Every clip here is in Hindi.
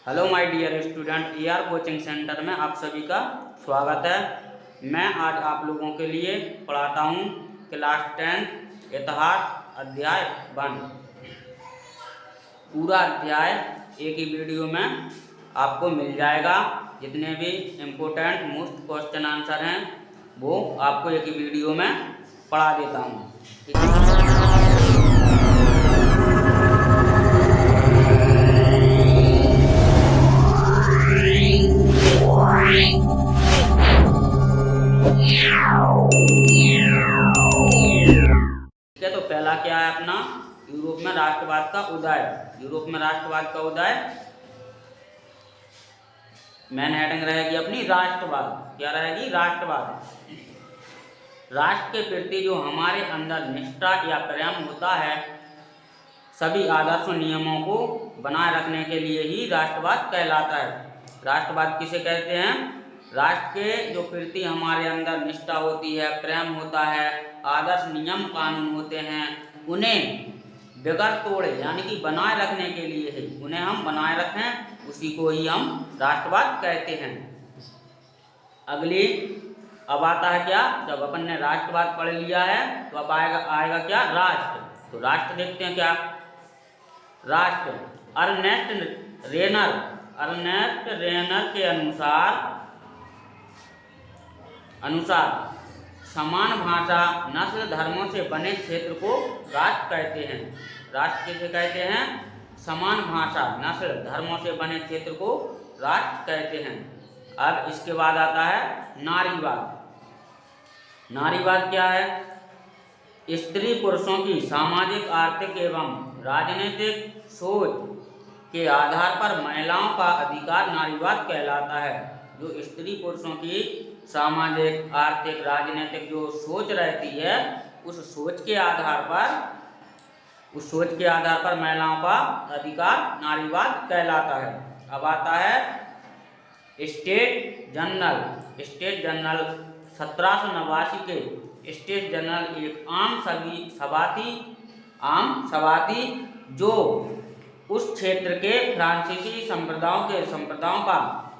Hello my dear student, ER coaching centre में आप सभी का स्वागत है। मैं आज आप लोगों के लिए पढ़ाता हूँ क्लास 10 इतिहास अध्याय 1। पूरा अध्याय एक ही वीडियो में आपको मिल जाएगा। जितने भी इम्पोर्टेंट मोस्ट क्वेश्चन आंसर हैं वो आपको एक ही वीडियो में पढ़ा देता हूँ। ठीक है, तो पहला क्या है अपना यूरोप में राष्ट्रवाद का उदय। यूरोप में राष्ट्रवाद का उदय मेन हेडिंग रहेगी अपनी राष्ट्रवाद। क्या रहेगी? राष्ट्रवाद। राष्ट्र के प्रति जो हमारे अंदर निष्ठा या प्रेम होता है, सभी आदर्शों नियमों को बनाए रखने के लिए ही राष्ट्रवाद कहलाता है। राष्ट्रवाद किसे कहते हैं? राष्ट्र के जो प्रति हमारे अंदर निष्ठा होती है, प्रेम होता है, आदर्श नियम कानून होते हैं, उन्हें बगैर तोड़े यानी कि बनाए रखने के लिए ही उन्हें हम बनाए रखें, उसी को ही हम राष्ट्रवाद कहते हैं। अगली अब आता है क्या? जब अपन ने राष्ट्रवाद पढ़ लिया है तो अब आएगा क्या? राष्ट्र। तो राष्ट्र देखते हैं क्या? राष्ट्र अर्नेस्ट रेनर के अनुसार समान भाषा नस्ल धर्मों से बने क्षेत्र को राष्ट्र कहते हैं। राष्ट्र किसे कहते हैं? समान भाषा नस्ल धर्मों से बने क्षेत्र को राष्ट्र कहते हैं। अब इसके बाद आता है नारीवाद। नारीवाद क्या है? स्त्री पुरुषों की सामाजिक, आर्थिक एवं राजनीतिक सोच के आधार पर महिलाओं का अधिकार नारीवाद कहलाता है। जो स्त्री पुरुषों की सामाजिक, आर्थिक, राजनीतिक जो सोच रहती है, उस सोच के आधार पर महिलाओं का अधिकार नारीवाद कहलाता है। अब आता है स्टेट जनरल। स्टेट जनरल 1789 के स्टेट जनरल एक आम सभा थी जो उस क्षेत्र के फ्रांसीसी संप्रदायों का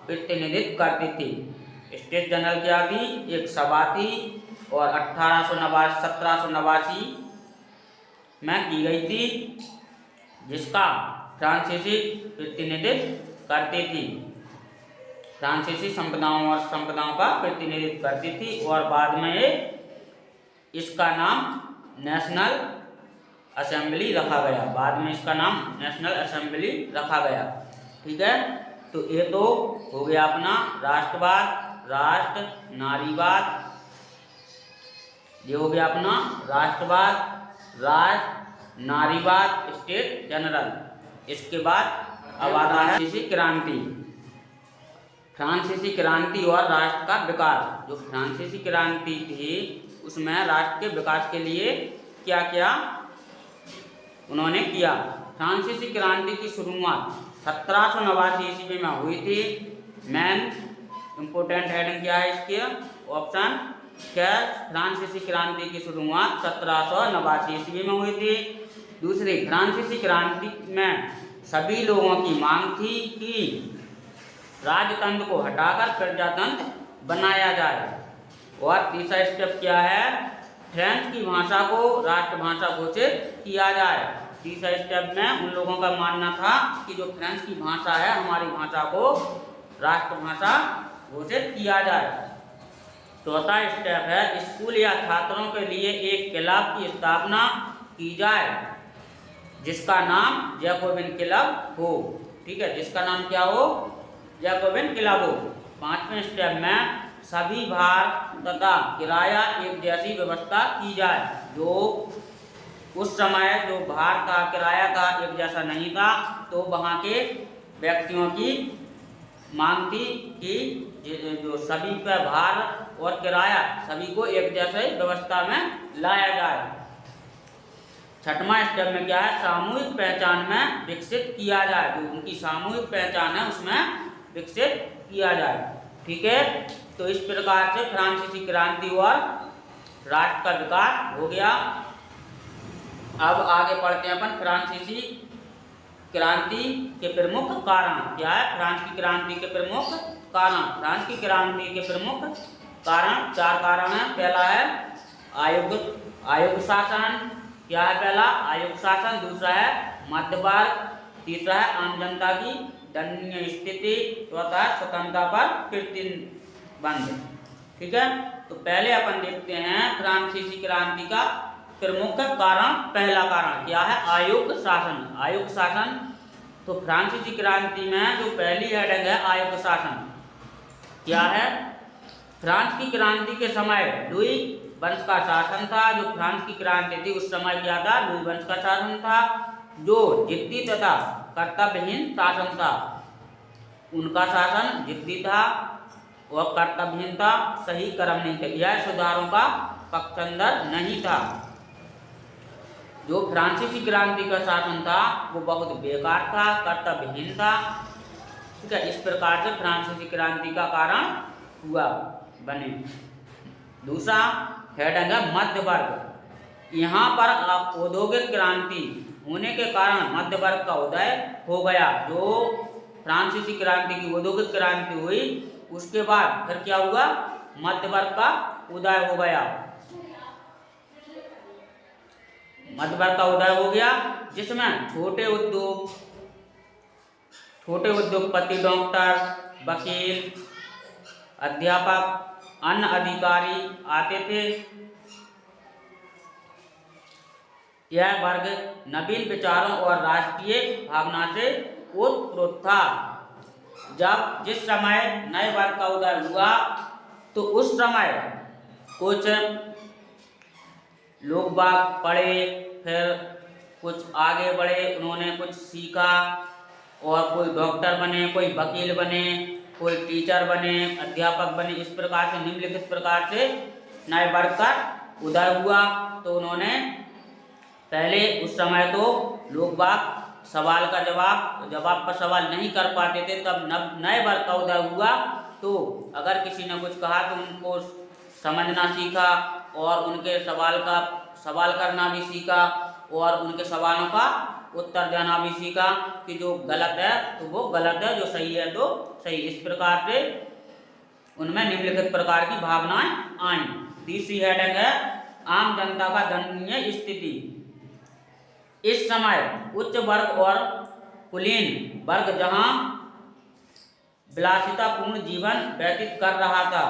प्रतिनिधित्व करती थी। स्टेट जनरल क्या थी? एक सभा थी और 1789 में की गई थी, जिसका फ्रांसीसी प्रतिनिधित्व करती थी। फ्रांसीसी संप्रदायों का प्रतिनिधित्व करती थी और बाद में इसका नाम नेशनल असेंबली रखा गया। बाद में इसका नाम नेशनल असेंबली रखा गया। ठीक है, तो ये तो हो गया अपना राष्ट्रवाद, राष्ट्र, नारीवाद। ये हो गया अपना राष्ट्रवाद, राष्ट्र, नारीवाद, स्टेट जनरल। इसके बाद अब आता है फ्रांसीसी क्रांति। फ्रांसीसी क्रांति और राष्ट्र का विकास। जो फ्रांसीसी क्रांति थी उसमें राष्ट्र के विकास के लिए क्या क्या उन्होंने किया। फ्रांसीसी क्रांति की शुरुआत 1789 ईस्वी में हुई थी। मेन इम्पोर्टेंट हेडिंग क्या है इसके? ऑप्शन क्या? फ्रांसीसी क्रांति की शुरुआत 1789 ईस्वी में हुई थी। दूसरी, फ्रांसीसी क्रांति में सभी लोगों की मांग थी कि राजतंत्र को हटाकर प्रजातंत्र बनाया जाए। और तीसरा स्टेप क्या है? फ्रेंच की भाषा को राष्ट्रभाषा घोषित किया जाए। तीसरा स्टेप में उन लोगों का मानना था कि जो फ्रेंच की भाषा है, हमारी भाषा को राष्ट्रभाषा घोषित किया जाए। चौथा स्टेप है स्कूल या छात्रों के लिए एक क्लब की स्थापना की जाए, जिसका नाम जैकोबिन क्लब हो। ठीक है, जिसका नाम क्या हो? जैकोबिन क्लब हो। पांचवें स्टेप में सभी भार तथा किराया एक जैसी व्यवस्था की जाए। जो उस समय जो भार का किराया था एक जैसा नहीं था, तो वहाँ के व्यक्तियों की मांग थी कि जो सभी पर भार और किराया सभी को एक जैसे व्यवस्था में लाया जाए। छठवां स्टेप में क्या है? सामूहिक पहचान में विकसित किया जाए। जो उनकी सामूहिक पहचान है उसमें विकसित किया जाए। ठीक है, तो इस प्रकार से फ्रांसीसी क्रांति और राष्ट्र का विकास हो गया। अब आगे पढ़ते हैं अपन फ्रांसीसी क्रांति के प्रमुख कारण क्या है? फ्रांस की क्रांति के प्रमुख कारण, फ्रांस की क्रांति के प्रमुख कारण 4 कारण हैं। पहला है आयोग शासन। क्या है पहला? आयोग शासन। दूसरा है मध्य वर्ग। तीसरा है आम जनता की दयनीय स्थिति। चौथा है स्वतंत्रता पर प्रतिबंध। ठीक है, तो पहले अपन देखते हैं फ्रांसीसी क्रांति का प्रमुख कारण। पहला कारण क्या है? आयोग शासन। आयोग शासन। तो फ्रांसीसी क्रांति में जो पहली हेडिंग है आयोग शासन। क्या है? फ्रांस की क्रांति के समय लुई वंश का शासन था। जो फ्रांस की क्रांति थी उस समय क्या था? लुई वंश का शासन था, जो जिद्दी तथा कर्तव्यहीन शासन था। उनका शासन जिद्दी था और कर्तव्यहीन था, सही कर्म नहीं थे, यह सुधारों का पक्षधर नहीं था। जो फ्रांसीसी क्रांति का शासन था वो बहुत बेकार था, कर्तव्यहीन था। ठीक है, इस प्रकार से फ्रांसीसी क्रांति का कारण हुआ बने। दूसरा हेडिंग है मध्य वर्ग। यहाँ पर औद्योगिक क्रांति होने के कारण मध्य वर्ग का उदय हो गया। जो फ्रांसीसी क्रांति की औद्योगिक क्रांति हुई उसके बाद फिर क्या हुआ? मध्य वर्ग का उदय हो गया। मध्य वर्ग का उदय हो गया जिसमें छोटे उद्योगपति, डॉक्टर, वकील, अध्यापक, अन्य अधिकारी आते थे। यह वर्ग नवीन विचारों और राष्ट्रीय भावना से ओतप्रोत था। जिस समय नए वर्ग का उदय हुआ तो उस समय कुछ लोग बाग पढ़े, फिर कुछ आगे बढ़े, उन्होंने कुछ सीखा और कोई डॉक्टर बने, कोई वकील बने, कोई टीचर बने, अध्यापक बने। इस प्रकार से निम्नलिखित प्रकार से नए वर्ग का उदय हुआ। तो उन्होंने पहले उस समय तो लोग बाग सवाल का जवाब पर सवाल नहीं कर पाते थे, तब नए वर्ग का उदय हुआ तो अगर किसी ने कुछ कहा तो उनको समझना सीखा और उनके सवाल करना भी सीखा और उनके सवालों का उत्तर देना भी सीखा कि जो गलत है तो वो गलत है, जो सही है तो सही। इस प्रकार से उनमें निम्नलिखित प्रकार की भावनाएं आई। तीसरी हेडिंग है आम जनता का दयनीय स्थिति। इस समय उच्च वर्ग और कुलीन वर्ग जहां विलासितापूर्ण जीवन व्यतीत कर रहा था,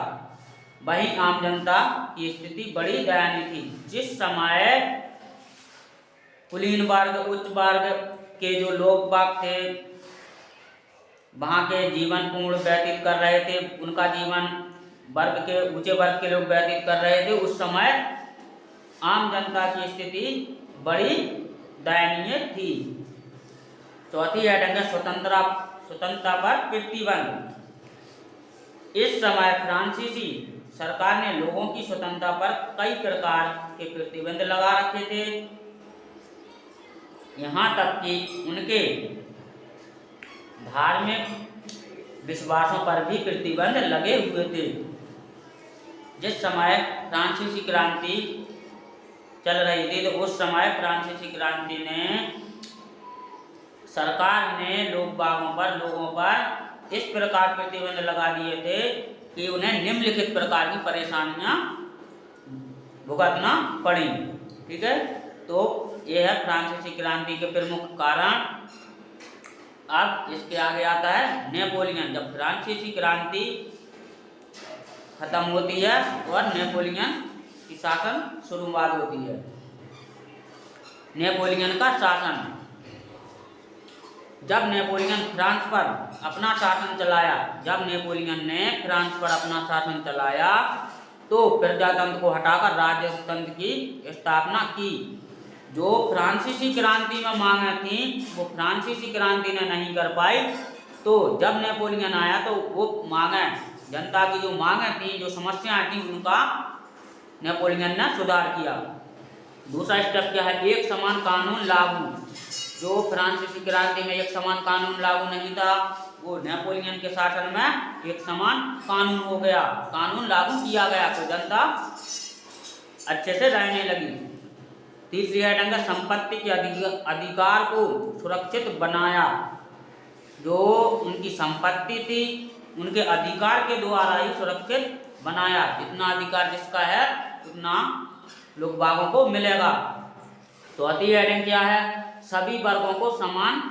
वहीं आम जनता की स्थिति बड़ी दयनीय थी। जिस समय कुलीन वर्ग, उच्च वर्ग के जो लोग बाग थे वहाँ के जीवन पूर्ण व्यतीत कर रहे थे, उनका जीवन ऊंचे वर्ग के लोग व्यतीत कर रहे थे, उस समय आम जनता की स्थिति बड़ी दयनीय थी। चौथी हेडिंग है स्वतंत्रता पर प्रतिबंध। इस समय फ्रांसीसी सरकार ने लोगों की स्वतंत्रता पर कई प्रकार के प्रतिबंध लगा रखे थे, यहाँ तक कि उनके धार्मिक विश्वासों पर भी प्रतिबंध लगे हुए थे। जिस समय फ्रांसीसी क्रांति चल रही थी तो उस समय फ्रांसीसी क्रांति ने सरकार ने लोगों पर इस प्रकार प्रतिबंध लगा दिए थे कि उन्हें निम्नलिखित प्रकार की परेशानियां भुगतना पड़ी। ठीक है, तो यह है फ्रांसीसी क्रांति के प्रमुख कारण। अब इसके आगे आता है नेपोलियन। जब फ्रांसीसी क्रांति खत्म होती है और नेपोलियन की शासन शुरुआत होती है। नेपोलियन का शासन। जब नेपोलियन फ्रांस पर अपना शासन चलाया, तो प्रजातंत्र को हटाकर राजतंत्र की स्थापना की। जो फ्रांसीसी क्रांति में मांगें थी वो फ्रांसीसी क्रांति ने नहीं कर पाई, तो जब नेपोलियन आया तो वो मांगें, जनता की जो मांगें थी, जो समस्याएं थी, उनका नेपोलियन ने सुधार किया। दूसरा स्टेप क्या है? एक समान कानून लागू। जो फ्रांसीसी क्रांति में एक समान कानून लागू नहीं था, वो नेपोलियन के शासन में एक समान कानून हो गया, कानून लागू किया गया तो जनता अच्छे से रहने लगी। तीसरी हेडिंग है संपत्ति के अधिकार को सुरक्षित बनाया। जो उनकी संपत्ति थी उनके अधिकार के द्वारा ही सुरक्षित बनाया। जितना अधिकार जिसका है उतना लोग बागों को मिलेगा। चौथी हेडिंग क्या है? सभी वर्गों को समान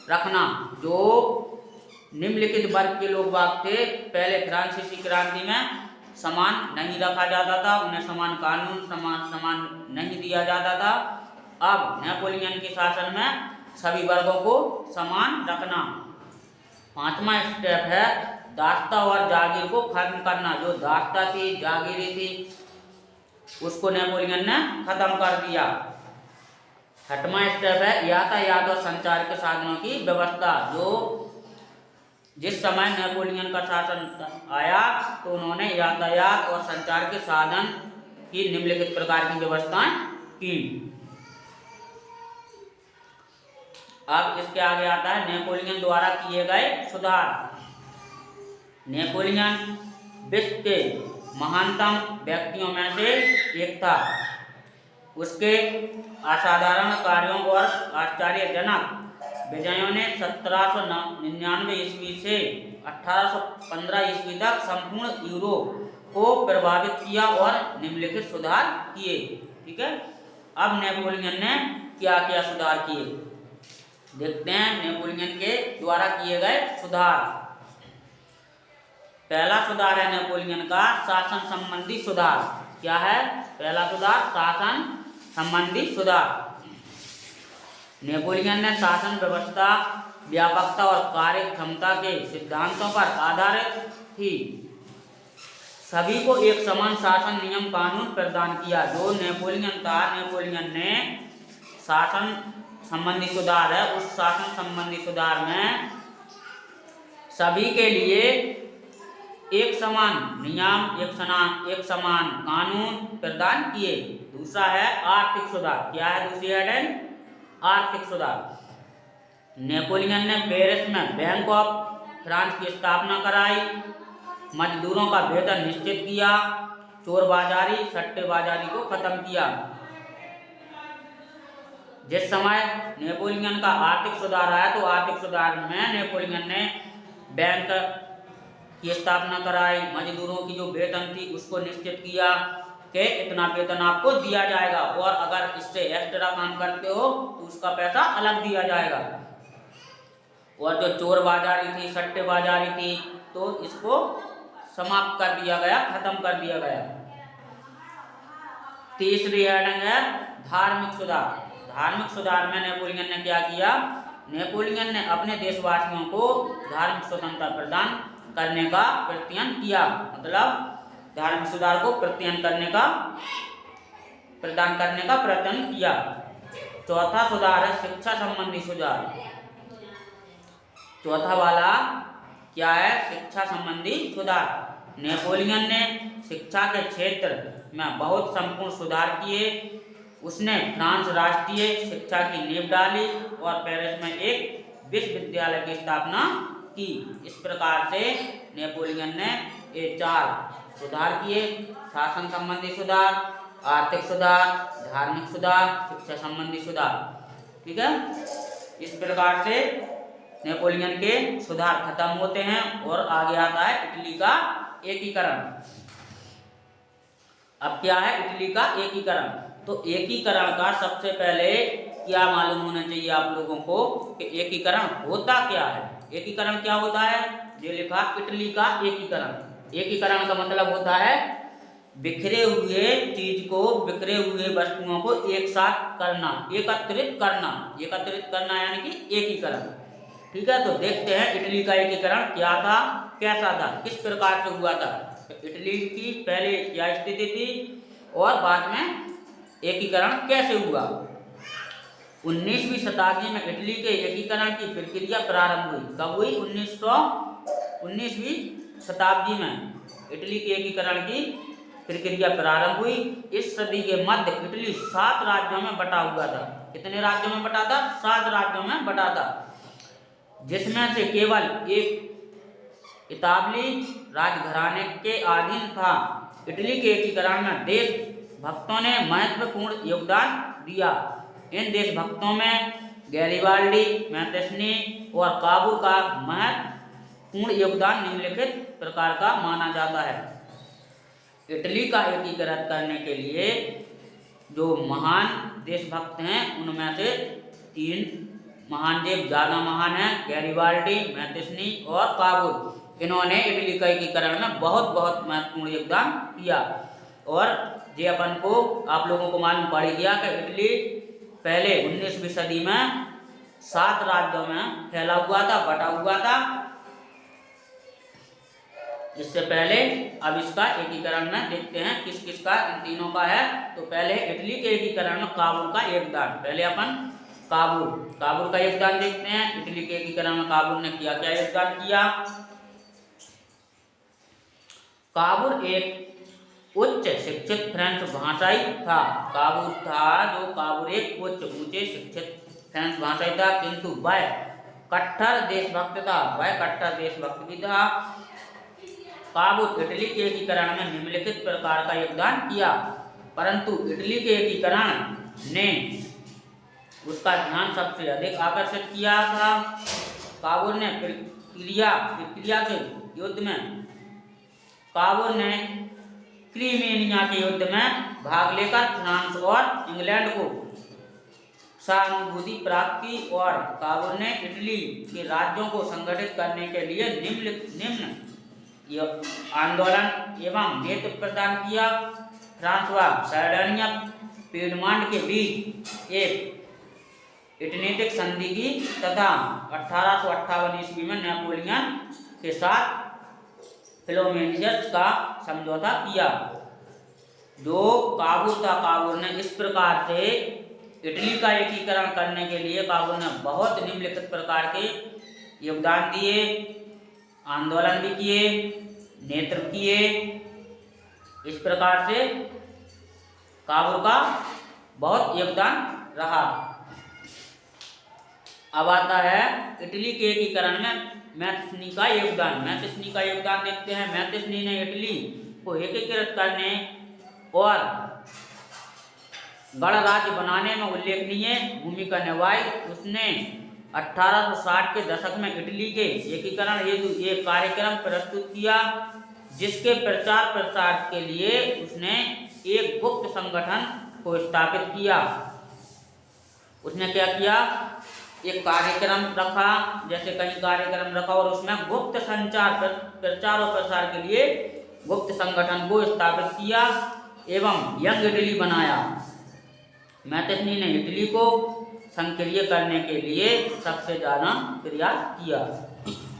रखना। जो निम्नलिखित वर्ग के लोग बाग थे पहले फ्रांसीसी क्रांति में समान नहीं रखा जाता था, उन्हें समान कानून समान नहीं दिया जाता था। अब नेपोलियन के शासन में सभी वर्गों को समान रखना। पांचवा स्टेप है दास्ता और जागीर को खत्म करना। जो दास्ता थी जागीरी थी उसको नेपोलियन ने खत्म कर दिया। छठवां स्टेप है यातायात और संचार के साधनों की व्यवस्था। जो जिस समय नेपोलियन का शासन आया तो उन्होंने यातायात और संचार के साधन की निम्नलिखित प्रकार की व्यवस्थाएं की। अब इसके आगे आता है नेपोलियन द्वारा किए गए सुधार। नेपोलियन विश्व के महानतम व्यक्तियों में से एक था। उसके असाधारण कार्यों और आश्चर्यजनक विजयों ने 1799 ईस्वी से 1815 ईस्वी तक संपूर्ण यूरोप को प्रभावित किया और निम्नलिखित सुधार किए। ठीक है, अब नेपोलियन ने क्या क्या सुधार किए देखते हैं। नेपोलियन के द्वारा किए गए सुधार। पहला सुधार है नेपोलियन का शासन संबंधी सुधार। क्या है पहला सुधार? शासन संबंधी सुधार। नेपोलियन ने शासन व्यवस्था व्यापकता और कार्य क्षमता के सिद्धांतों पर आधारित थी। सभी को एक समान शासन नियम कानून प्रदान किया। जो नेपोलियन था, नेपोलियन ने शासन संबंधी सुधार है, उस शासन संबंधी सुधार में सभी के लिए एक समान नियम एक समान कानून प्रदान किए। दूसरा है आर्थिक सुधार। क्या है दूसरी हेडिंग? आर्थिक सुधार। नेपोलियन ने पेरिस में बैंक ऑफ फ्रांस की स्थापना कराई, मजदूरों का वेतन निश्चित किया, चोरबाजारी सट्टेबाजारी को खत्म किया। जिस समय नेपोलियन का आर्थिक सुधार आया तो आर्थिक सुधार में नेपोलियन ने बैंक की स्थापना कराई, मजदूरों की जो वेतन थी उसको निश्चित किया कि इतना वेतन आपको दिया जाएगा और अगर इससे एक्स्ट्रा काम करते हो तो उसका पैसा अलग दिया जाएगा। और जो चोर बाजारी थी सट्टेबाजारी थी तो इसको समाप्त कर दिया गया, खत्म कर दिया गया। तीसरी हेडिंग है धार्मिक सुधार। धार्मिक सुधार में नेपोलियन ने क्या किया? नेपोलियन ने अपने देशवासियों को धार्मिक स्वतंत्रता प्रदान करने का प्रत्ययन किया। मतलब धार्मिक सुधार को प्रदान करने का प्रयत्न किया। चौथा सुधार है शिक्षा संबंधी सुधार। चौथा वाला क्या है? शिक्षा संबंधी सुधार। नेपोलियन ने शिक्षा के क्षेत्र में बहुत संपूर्ण सुधार किए। उसने फ्रांस राष्ट्रीय शिक्षा की नींव डाली और पेरिस में एक विश्वविद्यालय की स्थापना की। इस प्रकार से नेपोलियन ने ये 4 सुधार किए: शासन संबंधी सुधार, आर्थिक सुधार, धार्मिक सुधार, शिक्षा संबंधी सुधार। ठीक है, इस प्रकार से नेपोलियन के सुधार खत्म होते हैं और आगे आता है इटली का एकीकरण। अब क्या है इटली का एकीकरण? तो एकीकरण का सबसे पहले क्या मालूम होना चाहिए आप लोगों को कि एकीकरण होता क्या है। एकीकरण क्या होता है? जो लिखा इटली का एकीकरण। एकीकरण का मतलब होता है बिखरे हुए चीज को, बिखरे हुए वस्तुओं को एक साथ करना, एकत्रित करना। एकत्रित करना यानी कि एकीकरण। ठीक है, तो देखते हैं इटली का एकीकरण क्या था, कैसा था, किस प्रकार से हुआ था। इटली की पहले क्या स्थिति थी और बाद में एकीकरण कैसे हुआ। 19वीं शताब्दी में इटली के एकीकरण की प्रक्रिया प्रारंभ हुई। कब हुई? 19वीं शताब्दी में इटली के एकीकरण की प्रक्रिया प्रारंभ हुई। इस सदी के मध्य इटली 7 राज्यों में बटा हुआ था। कितने राज्यों में बटा था? 7 राज्यों में बटा था, जिसमें से केवल एक इतालवी राजघराने के अधीन था। इटली के एकीकरण में देश देशभक्तों ने महत्वपूर्ण योगदान दिया। इन देशभक्तों में गैरिबाल्डी, मैतेस्नी और काबुर का महत्वपूर्ण योगदान निम्नलिखित प्रकार का माना जाता है। इटली का एकीकरण करने के लिए जो महान देशभक्त हैं उनमें से 3 महान देव ज़्यादा महान हैं, गैरिबाल्डी, मैतेस्नी और काबुर। इन्होंने इटली का एकीकरण में बहुत बहुत महत्वपूर्ण योगदान किया। और ये अपन को आप लोगों को मालूम पड़ गया कि इटली पहले 19वीं सदी में 7 राज्यों में फैला हुआ था, बटा हुआ था। इससे पहले अब इसका एकीकरण में देखते हैं किस किस का इन तीनों का है। तो पहले इटली के एकीकरण में काबुल का योगदान, पहले अपन काबुल का योगदान देखते हैं। इटली के एकीकरण में काबुल ने क्या क्या योगदान किया। काबुल एक उच्च शिक्षित फ्रेंच भाषाई था। काबुल एक उच्च ऊंचे शिक्षित फ्रेंच भाषाई था, किंतु वह कट्टर देशभक्त भी था। काबुल इटली के एकीकरण में निम्नलिखित प्रकार का योगदान किया, परंतु इटली के एकीकरण ने उसका ध्यान सबसे अधिक आकर्षित किया था। काबुल ने क्रिया के युद्ध में क्रीमिया के युद्ध में भाग लेकर फ्रांस और इंग्लैंड को सहानुभूति प्राप्त की और काबुल ने इटली के राज्यों को संगठित करने के लिए निम्न आंदोलन एवं नेतृत्व प्रदान किया। फ्रांस व सार्डिनिया पीडमांड के बीच एक कूटनीतिक संधि की तथा 1858 ईस्वी में नेपोलियन के साथ फिलोमेनियस का समझौता किया। जो काबुल ने इस प्रकार से इटली का एकीकरण करने के लिए काबुल ने बहुत निम्नलिखित प्रकार के योगदान दिए, आंदोलन भी किए, नेतृत्व किए। इस प्रकार से काबुल का बहुत योगदान रहा। अब आता है इटली के एकीकरण में मैतेस्नी का योगदान देखते हैं। मैतेस्नी ने इटली को एकीकृत करने और गणराज्य बनाने में उल्लेखनीय भूमिका निभाई। उसने 1860 के दशक में इटली के एकीकरण हेतु एक कार्यक्रम प्रस्तुत किया, जिसके प्रचार प्रसार के लिए उसने एक गुप्त संगठन को स्थापित किया। उसने क्या किया, एक कार्यक्रम रखा, जैसे कहीं कार्यक्रम रखा और उसमें गुप्त संचार प्रचार और प्रसार के लिए गुप्त संगठन को स्थापित किया एवं यंग इटली बनाया। मैतेस्नी ने इटली को संक्रिय करने के लिए सबसे ज़्यादा प्रयास किया।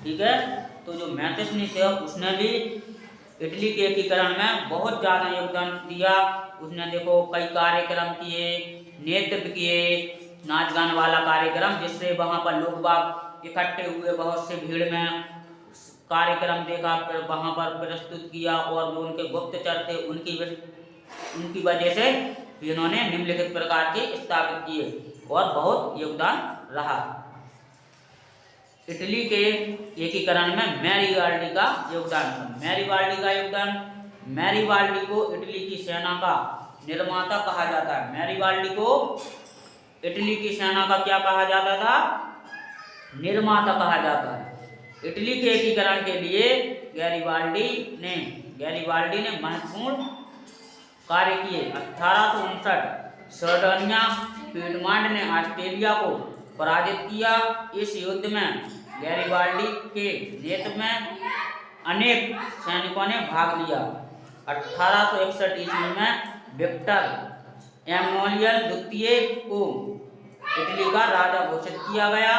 ठीक है, तो जो मैतेस्नी थे उसने भी इटली के एकीकरण में बहुत ज़्यादा योगदान दिया। उसने देखो कई कार्यक्रम किए, नेतृत्व किए, नाच गान वाला कार्यक्रम, जिससे वहाँ पर लोग बाग इकट्ठे हुए, बहुत से भीड़ में कार्यक्रम देखा, फिर वहाँ पर प्रस्तुत किया और जो उनके गुप्तचर थे उनकी वजह से इन्होंने निम्नलिखित प्रकार के स्थापित किए और बहुत योगदान रहा। इटली के एकीकरण में मैरीबाल्डी का योगदान। मैरीबाल्डी को इटली की सेना का निर्माता कहा जाता है। मैरीबाल्डी को इटली की सेना का क्या कहा जाता था, निर्माता कहा जाता है। इटली के एकीकरण के लिए गैरिबाल्डी ने महत्वपूर्ण कार्य किए। 1859 सार्डिनिया पीडमांड ने ऑस्ट्रेलिया को पराजित किया। इस युद्ध में गैरिबाल्डी के नेतृत्व में अनेक सैनिकों ने भाग लिया। 1861 ईस्वी में विक्टर एमैनुएल द्वितीय को इटली का राजा घोषित किया गया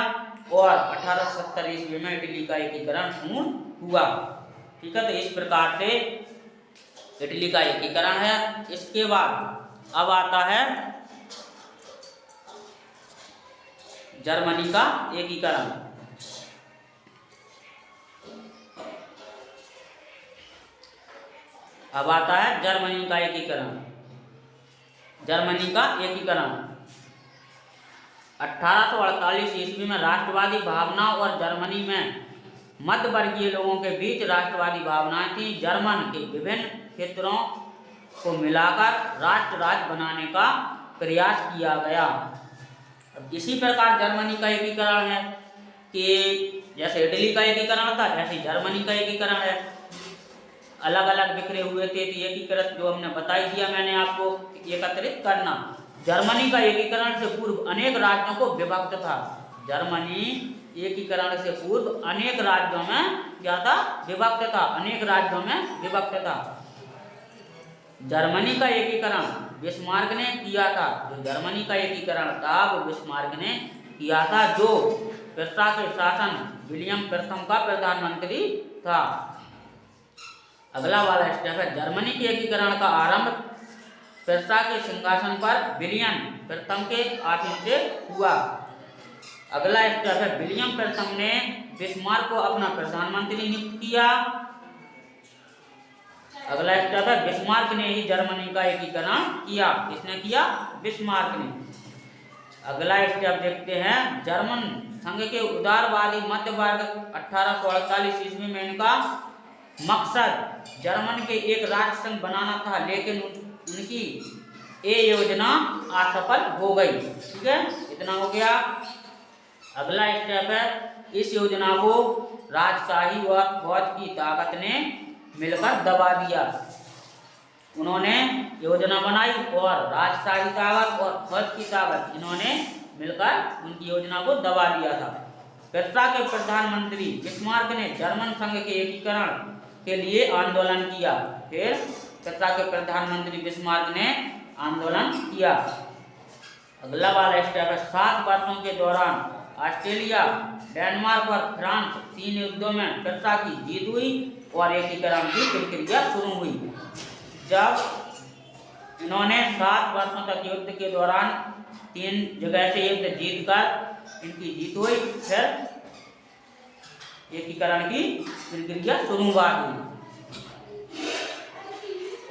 और 1870 ईस्वी में इटली का एकीकरण पूर्ण हुआ। ठीक है, तो इस प्रकार से इटली का एकीकरण है। इसके बाद अब आता है जर्मनी का एकीकरण। अब आता है जर्मनी का एकीकरण। 1848 ईस्वी में राष्ट्रवादी भावना और जर्मनी में मध्यवर्गीय लोगों के बीच राष्ट्रवादी भावनाएं थी। जर्मन के विभिन्न क्षेत्रों को मिलाकर राष्ट्र राज्य बनाने का प्रयास किया गया। अब इसी प्रकार जर्मनी का एकीकरण है कि जैसे इटली का एकीकरण था, ऐसे जर्मनी का एकीकरण है। अलग अलग बिखरे हुए थे तो एकीकृत, जो हमने बताई दिया मैंने आपको, एकत्रित करना। जर्मनी का एकीकरण से पूर्व अनेक राज्यों को विभक्त था। जर्मनी एकीकरण से पूर्व अनेक राज्यों में क्या था? विभक्त था, अनेक राज्यों में विभक्त था। जर्मनी का एकीकरण बिस्मार्क ने किया था। जो जर्मनी का एकीकरण था वो बिस्मार्क ने किया था, जो प्रुस्सिया के शासक विलियम प्रथम का प्रधानमंत्री था। अगला वाला स्टेप है जर्मनी के एकीकरण का आरंभ प्रुस्सिया के सिंहासन पर विलियम प्रथम के आसीन से हुआ। अगला स्टेप है विलियम प्रथम ने बिस्मार्क को अपना प्रधानमंत्री नियुक्त किया। अगला स्टेप है बिस्मार्क ने ही जर्मनी का एकीकरण किया। किसने किया? बिस्मार्क ने। अगला स्टेप देखते हैं जर्मन संघ के उदारवादी मध्य वर्ग 1848 ईस्वी में इनका मकसद जर्मन के एक राज्य संघ बनाना था, लेकिन उनकी ये योजना असफल हो गई। ठीक है, इतना हो गया। अगला स्टेप है इस योजना को राजशाही और फौज की ताकत ने मिलकर दबा दिया। उन्होंने योजना बनाई और राजशाही ताकत और फौज की ताकत इन्होंने मिलकर उनकी योजना को दबा दिया था। प्रुस्सिया के प्रधानमंत्री बिस्मार्क ने जर्मन संघ के एकीकरण के लिए आंदोलन किया। फिर प्रुस्सिया के प्रधानमंत्री बिस्मार्क ने आंदोलन किया। अगला वाला स्टेप है 7 वर्षों के दौरान ऑस्ट्रेलिया, डेनमार्क और फ्रांस 3 युद्धों में प्रुस्सिया की जीत हुई और एकीकरण की प्रक्रिया शुरू हुई। जब इन्होंने 7 वर्षों तक युद्ध के दौरान 3 जगह से युद्ध जीतकर इनकी जीत हुई, फिर एकीकरण की प्रक्रिया शुरुआत हुई।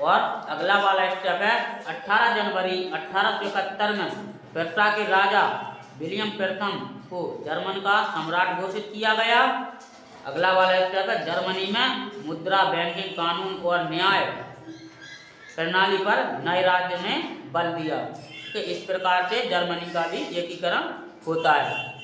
और अगला वाला स्टेप है 18 जनवरी 1871 में प्रुस्सिया के राजा विलियम प्रथम को जर्मन का सम्राट घोषित किया गया। अगला वाला स्टेप है जर्मनी में मुद्रा, बैंकिंग, कानून और न्याय प्रणाली पर नए राज्य ने बल दिया। तो इस प्रकार से जर्मनी का भी एकीकरण होता है।